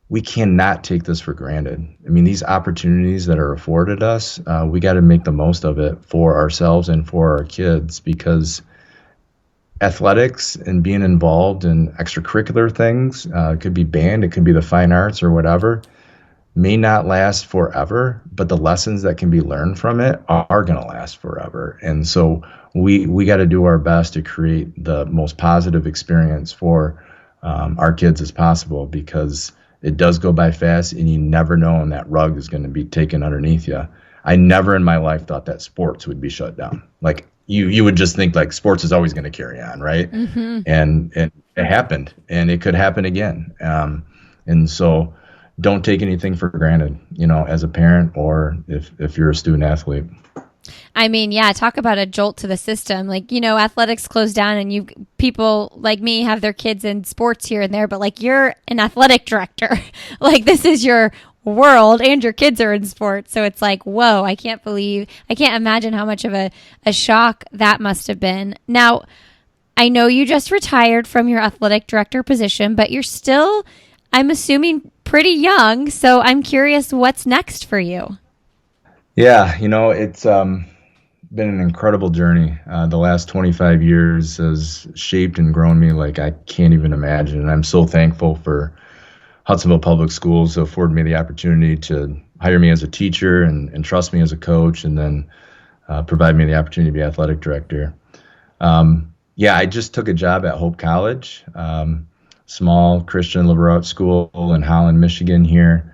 we cannot take this for granted. I mean, these opportunities that are afforded us, we got to make the most of it for ourselves and for our kids, because athletics and being involved in extracurricular things, it could be band, it could be the fine arts or whatever, may not last forever, but the lessons that can be learned from it are going to last forever. And so we got to do our best to create the most positive experience for our kids as possible, because it does go by fast, and you never know when that rug is going to be taken underneath you. I never in my life thought that sports would be shut down. Like you would just think like sports is always going to carry on, right? And it happened, and it could happen again. And so don't take anything for granted, as a parent or if you're a student athlete. I mean, yeah, talk about a jolt to the system. Like, athletics closed down, and people like me have their kids in sports here and there, but like you're an athletic director. Like this is your world, and your kids are in sports. So it's like, whoa, I can't imagine how much of a shock that must have been. Now, I know you just retired from your athletic director position, but you're still, I'm assuming, pretty young. So I'm curious, what's next for you? Yeah, it's been an incredible journey. The last 25 years has shaped and grown me like I can't even imagine. And I'm so thankful for Hudsonville Public Schools to afford me the opportunity to hire me as a teacher and trust me as a coach, and then provide me the opportunity to be athletic director. I just took a job at Hope College, small Christian liberal arts school in Holland, Michigan here,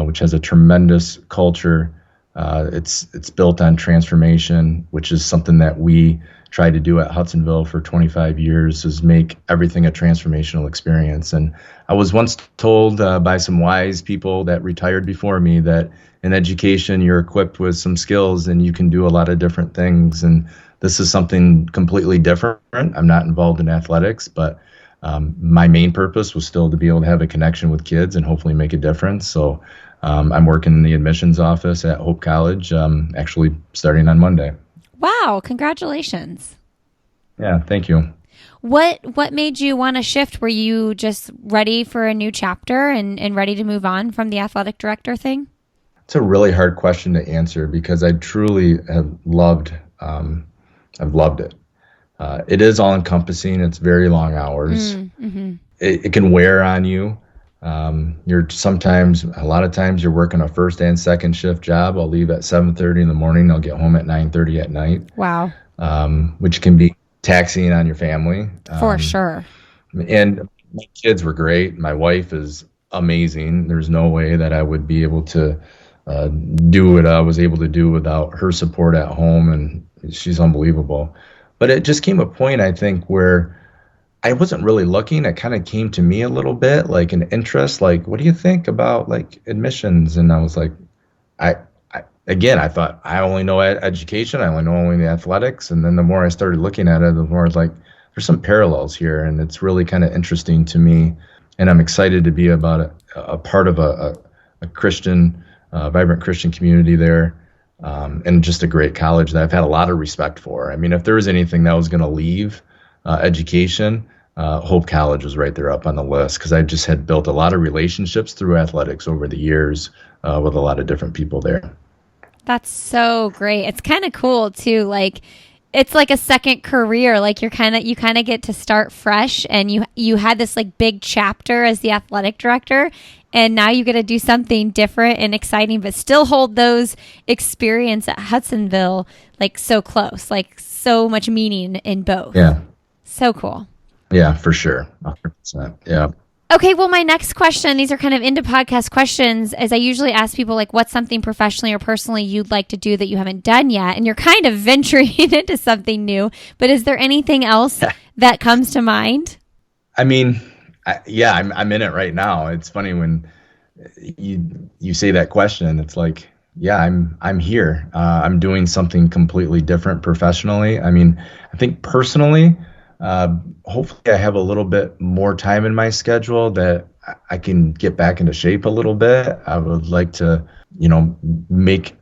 which has a tremendous culture. It's built on transformation, which is something that we tried to do at Hudsonville for 25 years, is make everything a transformational experience. And I was once told by some wise people that retired before me that in education, you're equipped with some skills and you can do a lot of different things. And this is something completely different. I'm not involved in athletics, but my main purpose was still to be able to have a connection with kids and hopefully make a difference. So I'm working in the admissions office at Hope College, actually starting on Monday. Wow, congratulations. Yeah, thank you. What made you want to shift? Were you just ready for a new chapter and ready to move on from the athletic director thing? It's a really hard question to answer, because I truly have loved it. It is all encompassing. It's very long hours. It can wear on you. A lot of times you're working a first and second shift job. I'll leave at 7:30 in the morning. I'll get home at 9:30 at night. Wow. Which can be taxing on your family. For sure. And my kids were great. My wife is amazing. There's no way that I would be able to do what I was able to do without her support at home. And she's unbelievable. But it just came a point, I think, where I wasn't really looking. It kind of came to me a little bit, like an interest, like, what do you think about like admissions? And I was like, I thought I only know education. I only know the athletics. And then the more I started looking at it, the more I was like, there's some parallels here. And it's really kind of interesting to me. And I'm excited to be a part of a Christian, vibrant Christian community there. and just a great college that I've had a lot of respect for. I mean, if there was anything that was going to leave education, Hope College was right there up on the list because I just had built a lot of relationships through athletics over the years with a lot of different people there. That's so great. It's kind of cool too. Like, it's like a second career. Like you kind of get to start fresh, and you had this like big chapter as the athletic director, and now you get to do something different and exciting, but still hold those experience at Hudsonville like so close, like so much meaning in both. Yeah. So cool. Yeah, for sure. 100%. Yeah. Okay, well, my next question, these are kind of into podcast questions, is I usually ask people, like, what's something professionally or personally you'd like to do that you haven't done yet? And you're kind of venturing into something new, but is there anything else that comes to mind? I mean, I'm in it right now. It's funny when you say that question, it's like, yeah, I'm here. I'm doing something completely different professionally. I mean, I think personally, hopefully I have a little bit more time in my schedule that I can get back into shape a little bit. I would like to, make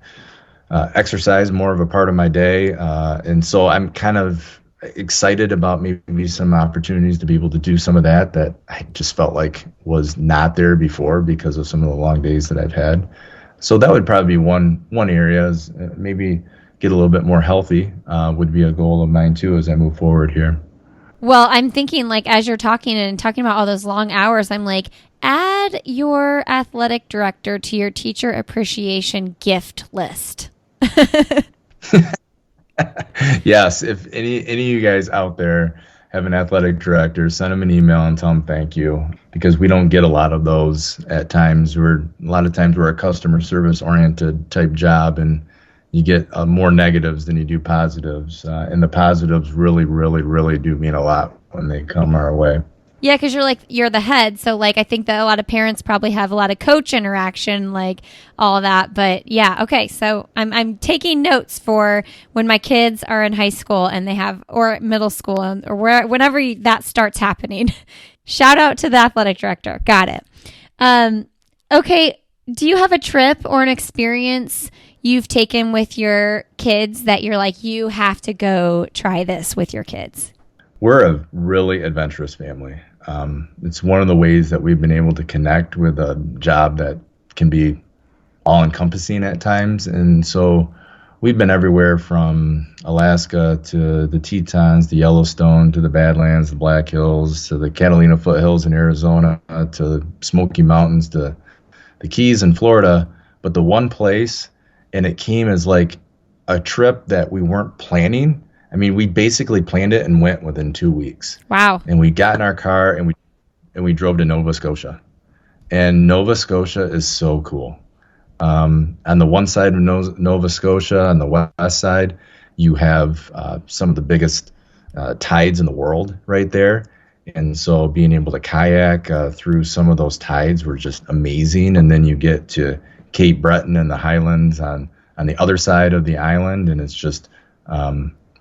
exercise more of a part of my day. And so I'm kind of excited about maybe some opportunities to be able to do some of that I just felt like was not there before because of some of the long days that I've had. So that would probably be one area is maybe get a little bit more healthy would be a goal of mine too as I move forward here. Well, I'm thinking, like, as you're talking about all those long hours, I'm like, add your athletic director to your teacher appreciation gift list. Yes, if any of you guys out there have an athletic director, send them an email and tell them thank you, because we don't get a lot of those at times. We're a customer service oriented type job, and you get more negatives than you do positives. And the positives really, really, really do mean a lot when they come our way. Yeah, because you're the head. So, like, I think that a lot of parents probably have a lot of coach interaction, like all of that. But yeah, okay. So I'm taking notes for when my kids are in high school and they have, or middle school, or whenever that starts happening. Shout out to the athletic director. Got it. Okay. Do you have a trip or an experience you've taken with your kids that you're like, you have to go try this with your kids? We're a really adventurous family. It's one of the ways that we've been able to connect with a job that can be all-encompassing at times. And so we've been everywhere from Alaska to the Tetons, the Yellowstone, to the Badlands, the Black Hills, to the Catalina foothills in Arizona, to the Smoky Mountains, to the Keys in Florida. But the one place, and it came as like a trip that we weren't planning. I mean, we basically planned it and went within 2 weeks. Wow. And we got in our car and we drove to Nova Scotia. And Nova Scotia is so cool. On the one side of Nova Scotia, on the west side, you have some of the biggest tides in the world right there. And so being able to kayak through some of those tides were just amazing. And then you get to Cape Breton and the Highlands on the other side of the island, and it's just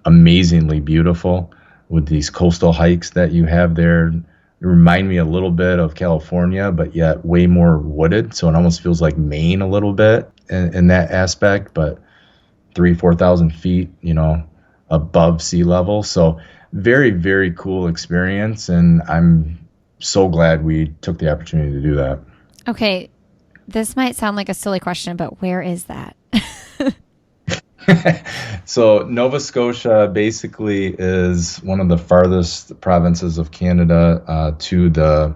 amazingly beautiful with these coastal hikes that you have there. It remind me a little bit of California, but yet way more wooded. So it almost feels like Maine a little bit in that aspect, but 4,000 feet, above sea level. So very, very cool experience. And I'm so glad we took the opportunity to do that. Okay. This might sound like a silly question, but where is that? So Nova Scotia basically is one of the farthest provinces of Canada to the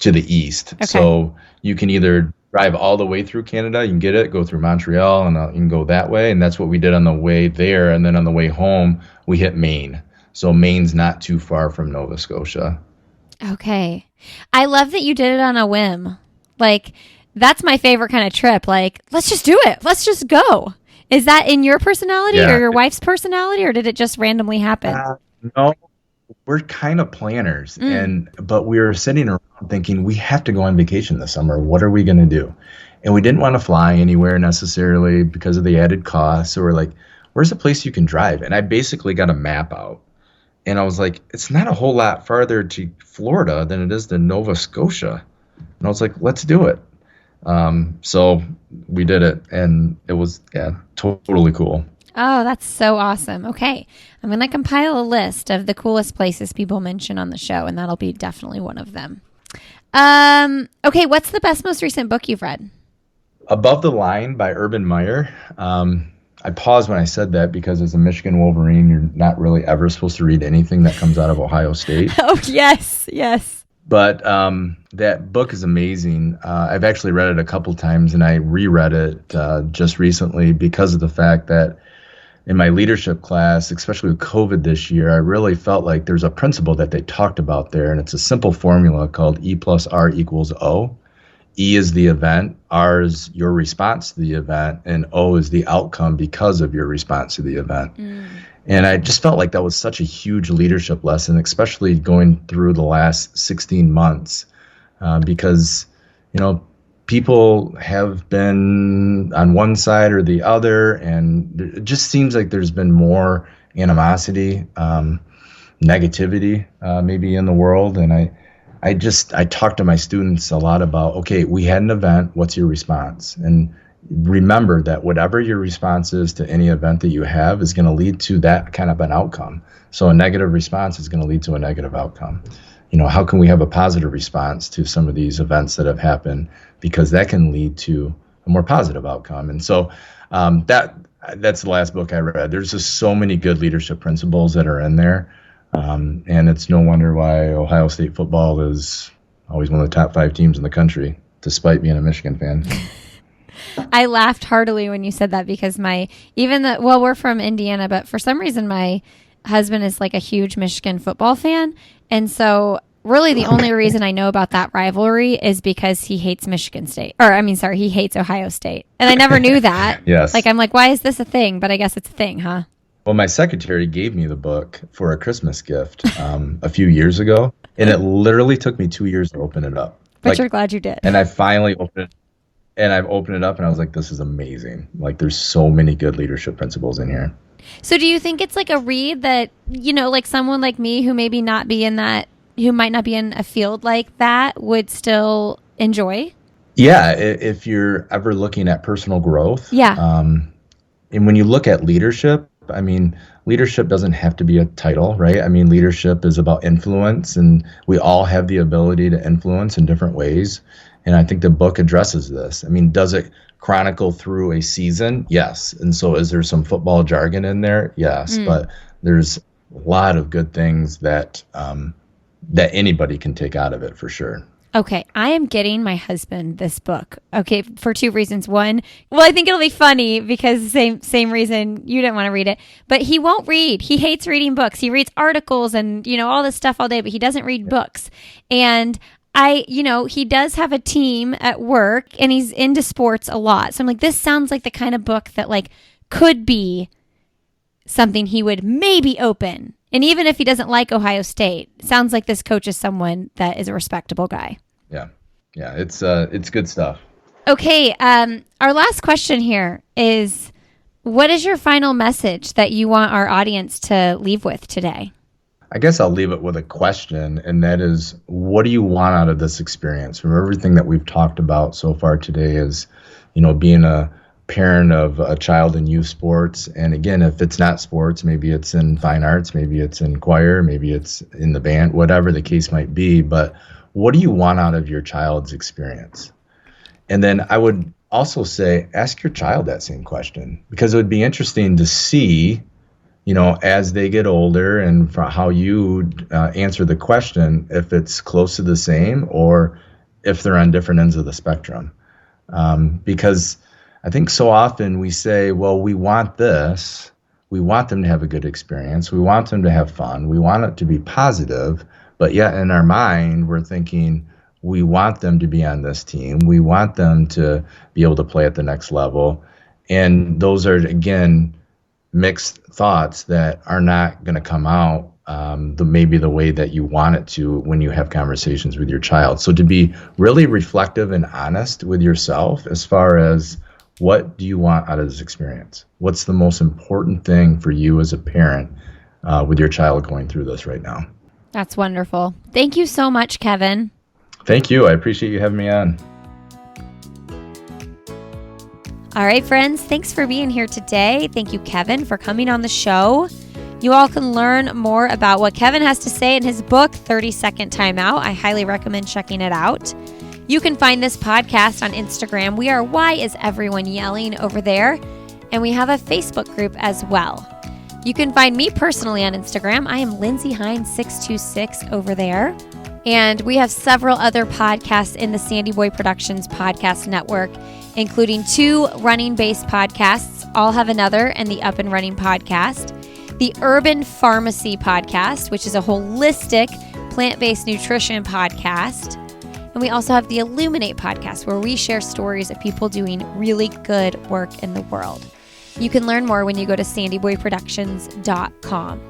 east. Okay. So you can either drive all the way through Canada, you can get it, go through Montreal, and you can go that way. And that's what we did on the way there. And then on the way home, we hit Maine. So Maine's not too far from Nova Scotia. Okay. I love that you did it on a whim. Like, that's my favorite kind of trip. Like, let's just do it. Let's just go. Is that in your personality or your wife's personality, or did it just randomly happen? No, we're kind of planners, but we were sitting around thinking we have to go on vacation this summer. What are we going to do? And we didn't want to fly anywhere necessarily because of the added costs. So we're like, where's a place you can drive? And I basically got a map out, and I was like, it's not a whole lot farther to Florida than it is to Nova Scotia. And I was like, let's do it. So we did it, and it was totally cool. Oh, that's so awesome. Okay. I'm going to compile a list of the coolest places people mention on the show, and that'll be definitely one of them. Okay. What's the best, most recent book you've read? Above the Line by Urban Meyer. I paused when I said that because as a Michigan Wolverine, you're not really ever supposed to read anything that comes out of Ohio State. Oh, yes. Yes. But that book is amazing. I've actually read it a couple times, and I reread it just recently because of the fact that in my leadership class, especially with COVID this year, I really felt like there's a principle that they talked about there, and it's a simple formula called E plus R equals O. E is the event, R is your response to the event, and O is the outcome because of your response to the event. And I just felt like that was such a huge leadership lesson, especially going through the last 16 months, because, people have been on one side or the other, and it just seems like there's been more animosity, negativity, maybe in the world. And I talk to my students a lot about, okay, we had an event, what's your response? And remember that whatever your response is to any event that you have is going to lead to that kind of an outcome. So a negative response is going to lead to a negative outcome. How can we have a positive response to some of these events that have happened? Because that can lead to a more positive outcome. And so that's the last book I read. There's just so many good leadership principles that are in there. And it's no wonder why Ohio State football is always one of the top 5 teams in the country, despite being a Michigan fan. I laughed heartily when you said that because we're from Indiana, but for some reason my husband is like a huge Michigan football fan. And so really the only reason I know about that rivalry is because he hates Michigan State. He hates Ohio State. And I never knew that. Yes. I'm like, why is this a thing? But I guess it's a thing, huh? Well, my secretary gave me the book for a Christmas gift a few years ago, and it literally took me 2 years to open it up. But you're glad you did. And I finally opened it. And I've opened it up and I was like, this is amazing. Like, there's so many good leadership principles in here. So do you think it's like a read that, like someone like me who maybe not be in that, who might not be in a field like that would still enjoy? Yeah. If you're ever looking at personal growth. Yeah. And when you look at leadership, leadership doesn't have to be a title, right? Leadership is about influence, and we all have the ability to influence in different ways. And I think the book addresses this. Does it chronicle through a season? Yes. And so is there some football jargon in there? Yes. But there's a lot of good things that anybody can take out of it for sure. Okay, I am getting my husband this book. Okay, for 2 reasons. One, I think it'll be funny because same reason you didn't want to read it. But he won't read. He hates reading books. He reads articles and all this stuff all day, but he doesn't read books. And he does have a team at work and he's into sports a lot. So I'm like, this sounds like the kind of book that could be something he would maybe open. And even if he doesn't like Ohio State, it sounds like this coach is someone that is a respectable guy. Yeah. Yeah. It's good stuff. Okay. Our last question here is, what is your final message that you want our audience to leave with today? I guess I'll leave it with a question, and that is, what do you want out of this experience? From everything that we've talked about so far today is, being a parent of a child in youth sports. And again, if it's not sports, maybe it's in fine arts, maybe it's in choir, maybe it's in the band, whatever the case might be. But what do you want out of your child's experience? And then I would also say, ask your child that same question, because it would be interesting to see, as they get older and for how you answer the question, if it's close to the same or if they're on different ends of the spectrum. Because I think so often we say, well, we want this. We want them to have a good experience. We want them to have fun. We want it to be positive. But yet in our mind, we're thinking we want them to be on this team. We want them to be able to play at the next level. And those are, again, mixed thoughts that are not going to come out maybe the way that you want it to when you have conversations with your child. So to be really reflective and honest with yourself as far as, what do you want out of this experience? What's the most important thing for you as a parent with your child going through this right now? That's wonderful. Thank you so much, Kevin. Thank you. I appreciate you having me on. All right, friends, thanks for being here today. Thank you, Kevin, for coming on the show. You all can learn more about what Kevin has to say in his book, 30-Second Timeout. I highly recommend checking it out. You can find this podcast on Instagram. We are Why Is Everyone Yelling over there. And we have a Facebook group as well. You can find me personally on Instagram. I am Lindsay Hine 626 over there. And we have several other podcasts in the Sandy Boy Productions podcast network, including 2 running-based podcasts, All Have Another and the Up and Running podcast, the Urban Pharmacy podcast, which is a holistic plant-based nutrition podcast. And we also have the Illuminate podcast, where we share stories of people doing really good work in the world. You can learn more when you go to sandyboyproductions.com.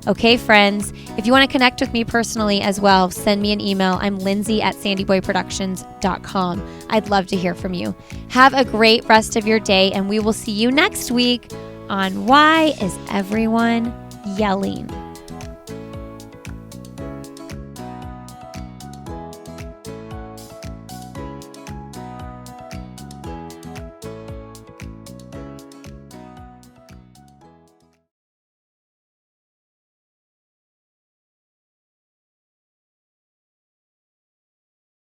Okay, friends, if you want to connect with me personally as well, send me an email. I'm lindsay@sandyboyproductions.com. I'd love to hear from you. Have a great rest of your day, and we will see you next week on Why Is Everyone Yelling?